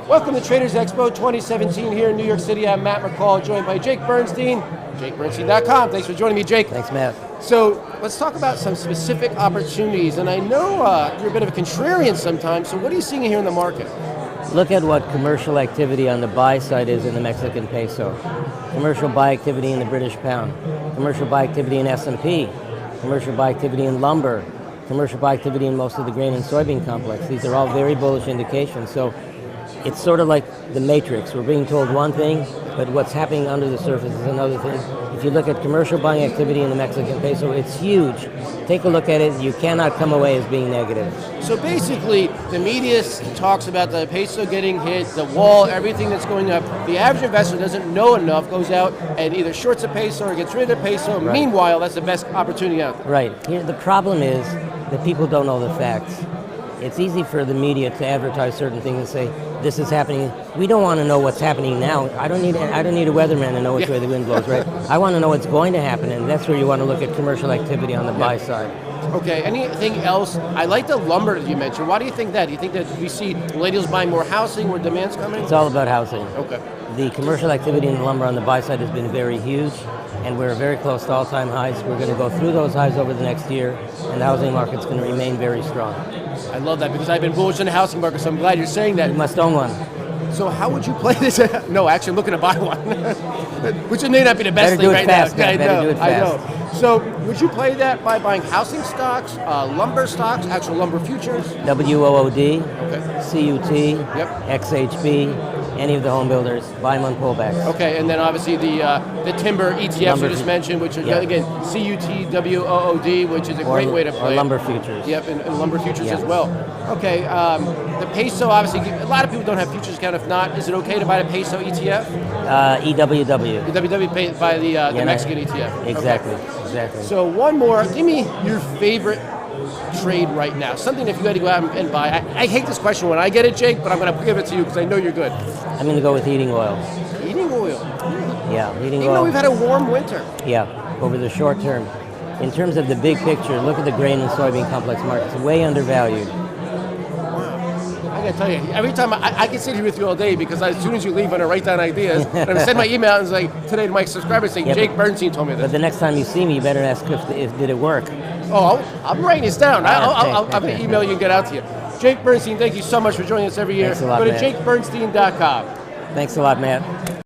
Welcome to Traders Expo 2017 here in New York City. I'm Matt McCall, joined by Jake Bernstein, JakeBernstein.com. Thanks for joining me, Jake. Thanks, Matt. So let's talk about some specific opportunities. And I know you're a bit of a contrarian sometimes, so what are you seeing here in the market? Look at what commercial activity on the buy side is in the Mexican peso. Commercial buy activity in the British pound. Commercial buy activity in S&P. Commercial buy activity in lumber. Commercial buy activity in most of the grain and soybean complex. These are all very bullish indications. So it's sort of like the matrix. We're being told one thing, but what's happening under the surface is another thing. If you look at commercial buying activity in the Mexican peso, it's huge. Take a look at it. You cannot come away as being negative. So basically, the media talks about the peso getting hit, the wall, everything that's going up. The average investor doesn't know enough, goes out and either shorts a peso or gets rid of the peso. Right. Meanwhile, that's the best opportunity out there. Right. Here, the problem is that people don't know the facts. It's easy for the media to advertise certain things and say, this is happening. We don't want to know what's happening now. I don't need a weatherman to know which way the wind blows, right? I want to know what's going to happen, and that's where you want to look at commercial activity on the buy side. Okay, anything else? I like the lumber that you mentioned. Why do you think that? Do you think that we see millennials buying more housing, where demand's coming? It's all about housing. Okay. The commercial activity in the lumber on the buy side has been very huge, and we're very close to all-time highs. We're going to go through those highs over the next year, and the housing market's going to remain very strong. I love that because I've been bullish on the housing market, so I'm glad you're saying that. You must own one. So how would you play this? No, actually, I'm looking to buy one, which may not be the best thing right now. Better do it fast. I know. So would you play that by buying housing stocks, lumber stocks, actual lumber futures? WOOD, Okay. CUT, XHB, any of the home builders, buy them on pullbacks. Okay, and then obviously the timber ETFs Lumber you just mentioned, which are, yeah. again, CUTWOOD, which is a great way to play. Or lumber futures. Yep, and lumber futures Yeah. as well. Okay, the peso, obviously, a lot of people don't have futures account. If not, is it okay to buy the peso ETF? EWW. The WW by the Mexican ETF. Exactly, Okay. exactly. So one more, give me your favorite trade right now. Something if you had to go out and buy. I hate this question when I get it, Jake, but I'm going to give it to you because I know you're good. I'm going to go with heating oil. Heating oil. Yeah, heating Even oil. though we've had a warm winter. Yeah, over the short term. In terms of the big picture, look at the grain and soybean complex markets, way undervalued. I gotta tell you, every time I can sit here with you all day because as soon as you leave, I'm gonna write down ideas. And I'm send my email and say today to my subscribers saying Jake Bernstein told me this. But the next time you see me, you better ask if did it work. Oh, I'm writing this down. I'm gonna Okay. email you and get out to you. Jake Bernstein, thank you so much for joining us every year. Thanks a lot, Go to Matt. JakeBernstein.com. Thanks a lot, Matt.